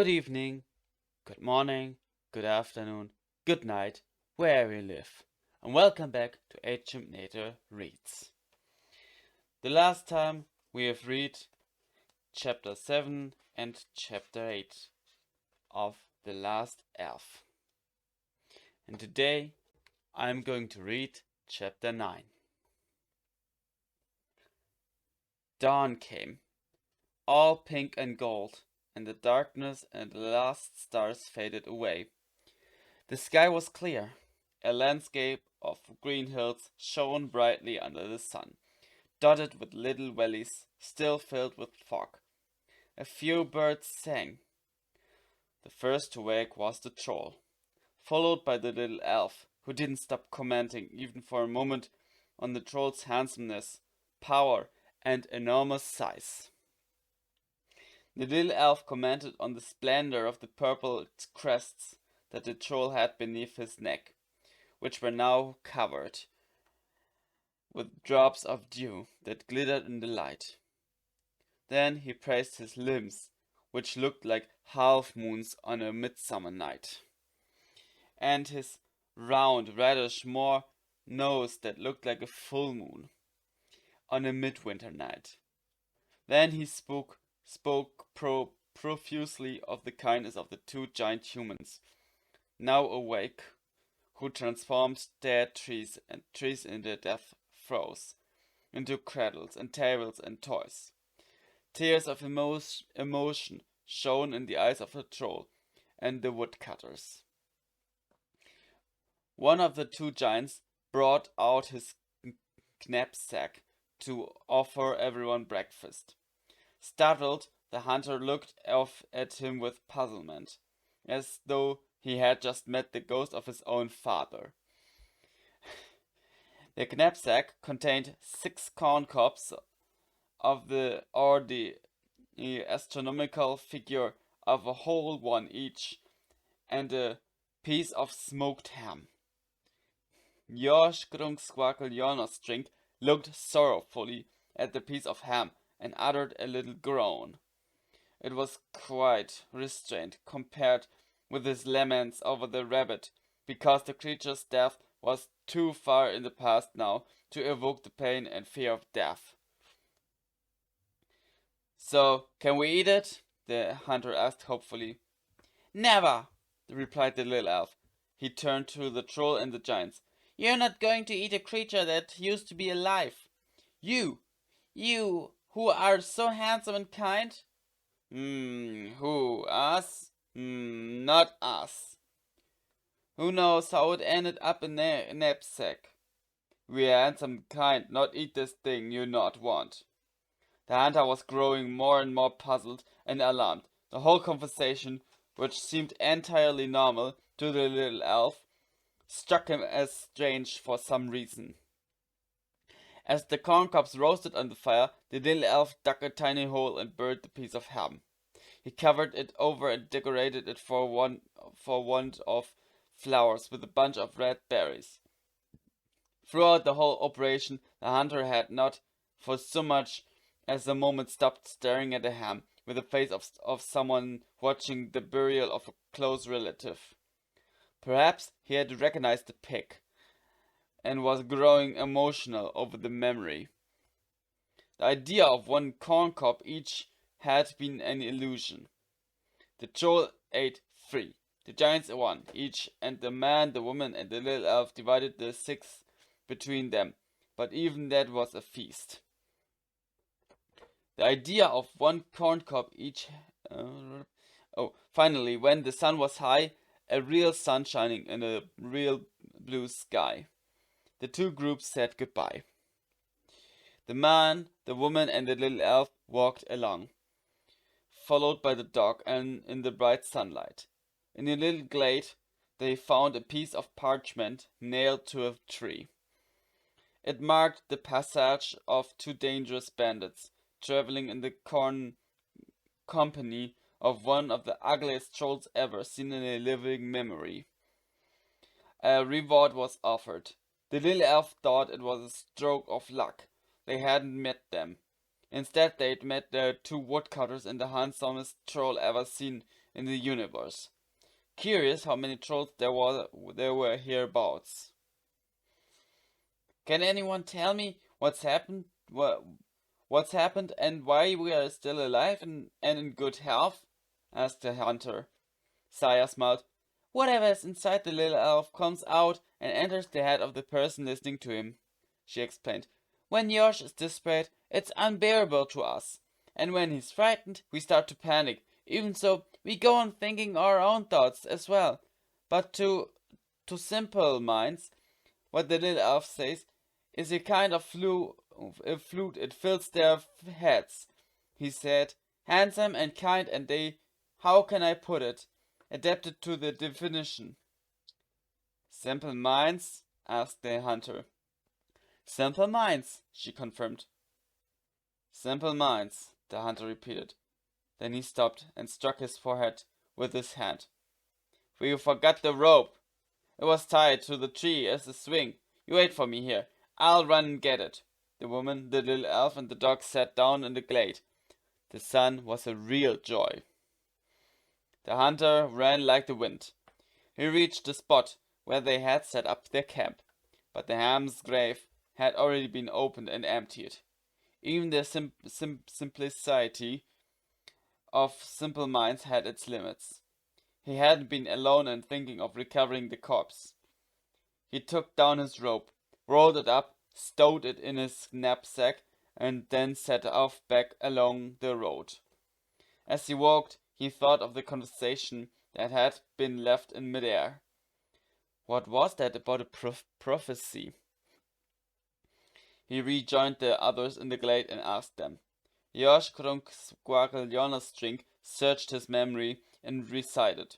Good evening, good morning, good afternoon, good night, wherever you live, and welcome back to Achampnator Reads. The last time we have read chapter 7 and chapter 8 of The Last Elf. And today I'm going to read chapter 9. Dawn came, all pink and gold, and the darkness and the last stars faded away. The sky was clear. A landscape of green hills shone brightly under the sun, dotted with little valleys still filled with fog. A few birds sang. The first to wake was the troll, followed by the little elf, who didn't stop commenting even for a moment on the troll's handsomeness, power, and enormous size. The little elf commented on the splendor of the purple crests that the troll had beneath his neck, which were now covered with drops of dew that glittered in the light. Then he praised his limbs, which looked like half-moons on a midsummer night, and his round, reddish nose that looked like a full moon on a midwinter night. Then he spoke profusely of the kindness of the two giant humans, now awake, who transformed dead trees and trees in their death throes into cradles and tables and toys. Tears of emotion shone in the eyes of the troll and the woodcutters. One of the two giants brought out his knapsack to offer everyone breakfast. Startled, the hunter looked off at him with puzzlement, as though he had just met the ghost of his own father. The knapsack contained 6 corn cobs of the astronomical figure of a whole one each, and a piece of smoked ham. Jorskrunkskwakeljonostrink looked sorrowfully at the piece of ham and uttered a little groan. It was quite restrained compared with his laments over the rabbit, because the creature's death was too far in the past now to evoke the pain and fear of death. "So, can we eat it?" the hunter asked hopefully. "Never!" replied the little elf. He turned to the troll and the giants. "You're not going to eat a creature that used to be alive. You who are so handsome and kind?" Who? Us? Not us. Who knows how it ended up in a knapsack? We are handsome and kind, not eat this thing you not want. The hunter was growing more and more puzzled and alarmed. The whole conversation, which seemed entirely normal to the little elf, struck him as strange for some reason. As the corn cobs roasted on the fire, the little elf dug a tiny hole and buried the piece of ham. He covered it over and decorated it for want of flowers with a bunch of red berries. Throughout the whole operation, the hunter had not for so much as a moment stopped staring at the ham with the face of someone watching the burial of a close relative. Perhaps he had recognized the pig and was growing emotional over the memory. The idea of 1 corn cob each had been an illusion. The troll ate 3, the giants 1 each, and the man, the woman, and the little elf divided the 6 between them, but even that was a feast. The idea of 1 corn cob each. Finally, when the sun was high, a real sun shining in a real blue sky, the two groups said goodbye. The man, the woman, and the little elf walked along, followed by the dog, and in the bright sunlight. In a little glade, they found a piece of parchment nailed to a tree. It marked the passage of 2 dangerous bandits, traveling in the company of one of the ugliest trolls ever seen in a living memory. A reward was offered. The little elf thought it was a stroke of luck. They hadn't met them. Instead, they'd met the 2 woodcutters and the handsomest troll ever seen in the universe. Curious how many trolls there were hereabouts. Can anyone tell me what's happened? What's happened and why we are still alive and in good health? Asked the hunter. Saya smiled. Whatever is inside the little elf comes out and enters the head of the person listening to him, she explained. When Yosh is desperate, it's unbearable to us. And when he's frightened, we start to panic. Even so, we go on thinking our own thoughts as well. But to simple minds, what the little elf says is a kind of flute. It fills their heads. He said, handsome and kind, and they, how can I put it, adapted to the definition. Simple minds? Asked the hunter. Simple minds, she confirmed. Simple minds, the hunter repeated. Then he stopped and struck his forehead with his hand. For you forgot the rope. It was tied to the tree as a swing. You wait for me here. I'll run and get it. The woman, the little elf, and the dog sat down in the glade. The sun was a real joy. The hunter ran like the wind. He reached the spot where they had set up their camp, but the ham's grave had already been opened and emptied. Even the simplicity of simple minds had its limits. He hadn't been alone in thinking of recovering the corpse. He took down his rope, rolled it up, stowed it in his knapsack, and then set off back along the road. As he walked, he thought of the conversation that had been left in midair. What was that about a prophecy? He rejoined the others in the glade and asked them. Yosh Krunk searched his memory and recited.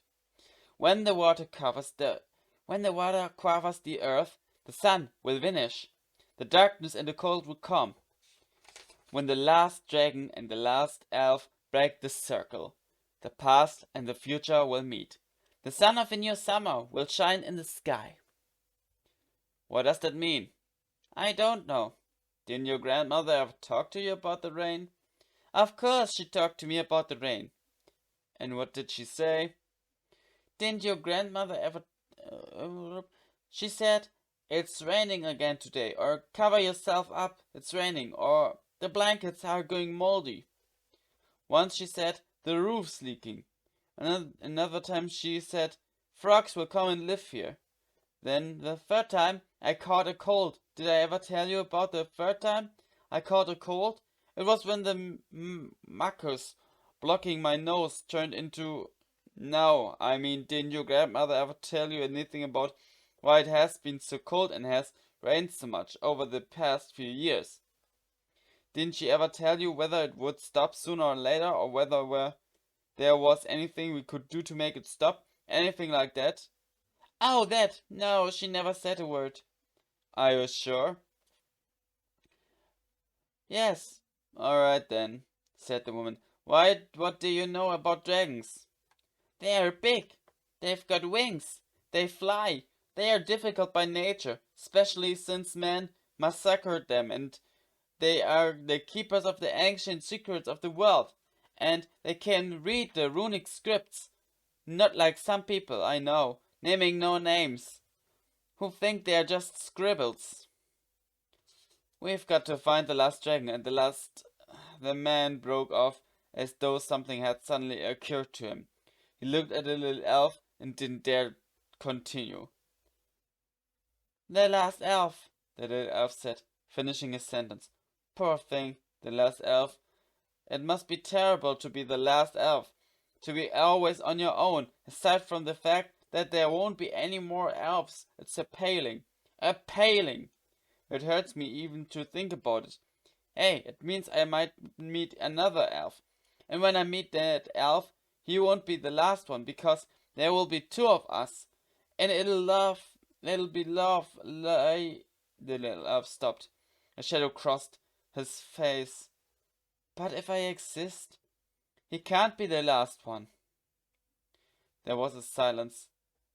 When the water covers the earth, the sun will vanish. The darkness and the cold will come. When the last dragon and the last elf break the circle, the past and the future will meet. The sun of a new summer will shine in the sky. What does that mean? I don't know. Didn't your grandmother ever talk to you about the rain? Of course she talked to me about the rain. And what did she say? Didn't your grandmother ever... she said, it's raining again today, or cover yourself up, it's raining, or the blankets are going moldy. Once she said, the roof's leaking. Another time she said, frogs will come and live here. Then the third time I caught a cold. Did I ever tell you about the third time I caught a cold? It was when the mucus blocking my nose turned into... No, I mean, didn't your grandmother ever tell you anything about why it has been so cold and has rained so much over the past few years? Didn't she ever tell you whether it would stop sooner or later, or whether there was anything we could do to make it stop? Anything like that? Oh, that! No, she never said a word. Are you sure? Yes. Alright then, said the woman. What do you know about dragons? They are big. They've got wings. They fly. They are difficult by nature, especially since man massacred them, and they are the keepers of the ancient secrets of the world, and they can read the runic scripts. Not like some people I know, naming no names, who think they are just scribbles. We've got to find the last dragon, and the man broke off as though something had suddenly occurred to him. He looked at the little elf and didn't dare continue. The last elf, the little elf said, finishing his sentence. Poor thing, the last elf. It must be terrible to be the last elf, to be always on your own, aside from the fact that there won't be any more elves. It's appalling. Appalling! It hurts me even to think about it. Hey, it means I might meet another elf. And when I meet that elf, he won't be the last one, because there will be two of us. And it'll be love. The little elf stopped. A shadow crossed his face. But if I exist, he can't be the last one. There was a silence,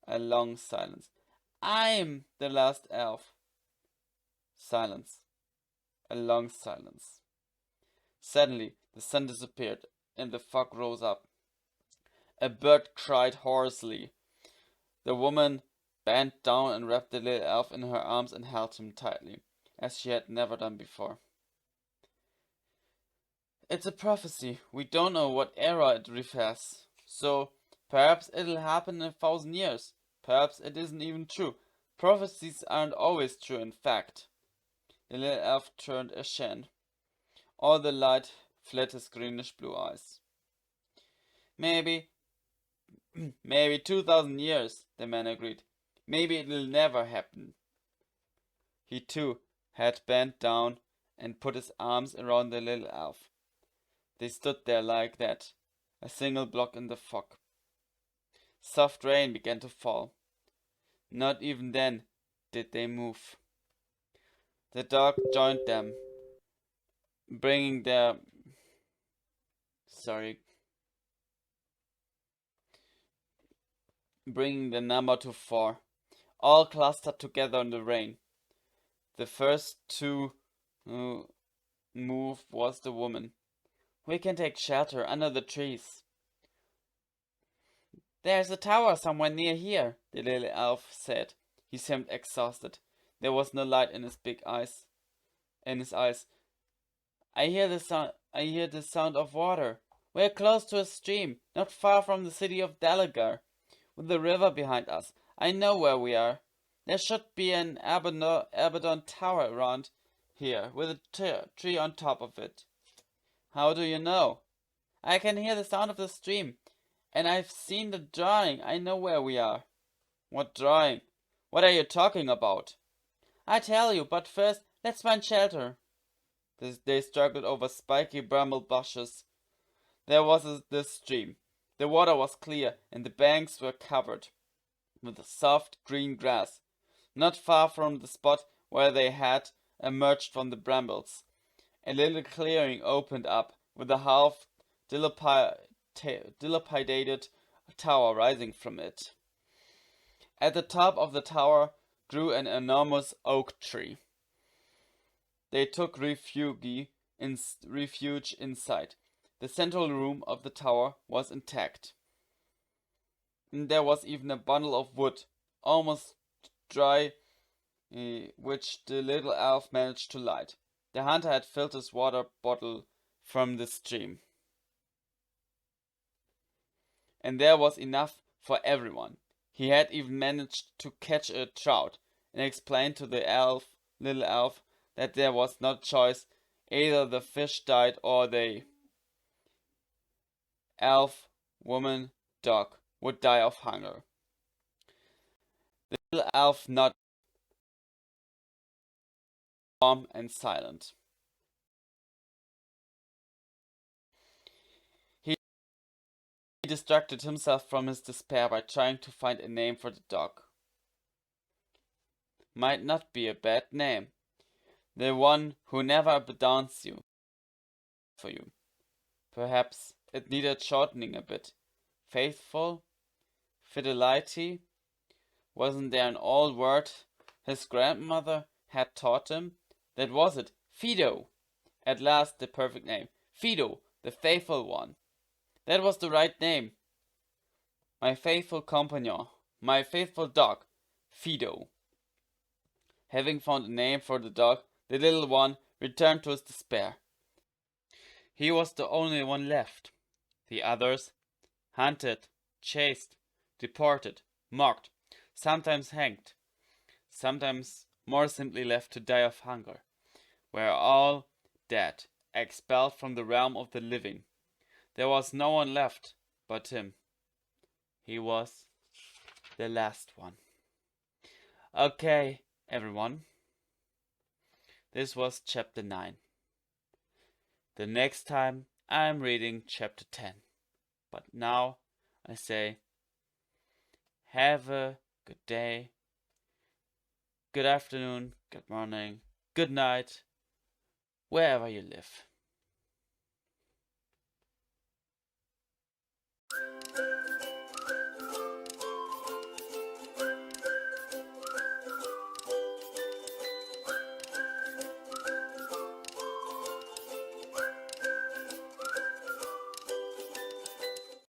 a long silence. I'm the last elf. Silence, a long silence. Suddenly, the sun disappeared and the fog rose up. A bird cried hoarsely. The woman bent down and wrapped the little elf in her arms and held him tightly, as she had never done before. It's a prophecy. We don't know what era it refers. So, perhaps it'll happen in 1,000 years. Perhaps it isn't even true. Prophecies aren't always true, in fact. The little elf turned ashen. All the light fled his greenish blue eyes. Maybe 2,000 years, the man agreed. Maybe it'll never happen. He too had bent down and put his arms around the little elf. They stood there like that, a single block in the fog. Soft rain began to fall. Not even then did they move. The dog joined them, bringing the number to 4, all clustered together in the rain. The first to move was the woman. We can take shelter under the trees. There's a tower somewhere near here, the little elf said. He seemed exhausted. There was no light in his big eyes. I hear the sound of water. We're close to a stream, not far from the city of Dalagar, with the river behind us. I know where we are. There should be an Abaddon tower around here, with a tree on top of it. How do you know? I can hear the sound of the stream, and I've seen the drawing. I know where we are. What drawing? What are you talking about? I tell you, but first, let's find shelter. They struggled over spiky bramble bushes. There was the stream. The water was clear, and the banks were covered with soft green grass. Not far from the spot where they had emerged from the brambles, a little clearing opened up, with a half dilapidated tower rising from it. At the top of the tower grew an enormous oak tree. They took refuge inside. The central room of the tower was intact. And there was even a bundle of wood, almost dry, which the little elf managed to light. The hunter had filled his water bottle from the stream. And there was enough for everyone. He had even managed to catch a trout and explained to the little elf, that there was no choice. Either the fish died or they, elf, woman, dog, would die of hunger. The little elf nodded, calm and silent. He distracted himself from his despair by trying to find a name for the dog. Might not be a bad name. The one who never abandons you. For you. Perhaps it needed shortening a bit. Faithful? Fidelity? Wasn't there an old word his grandmother had taught him? That was it. Fido. At last the perfect name. Fido, the faithful one. That was the right name. My faithful companion. My faithful dog. Fido. Having found a name for the dog, the little one returned to his despair. He was the only one left. The others, hunted, chased, deported, mocked, sometimes hanged, sometimes more simply left to die of hunger, were all dead, expelled from the realm of the living. There was no one left but him. He was the last one. Okay, everyone. This was chapter 9. The next time I'm reading chapter 10. But now I say, have a good day, good afternoon, good morning, good night, wherever you live.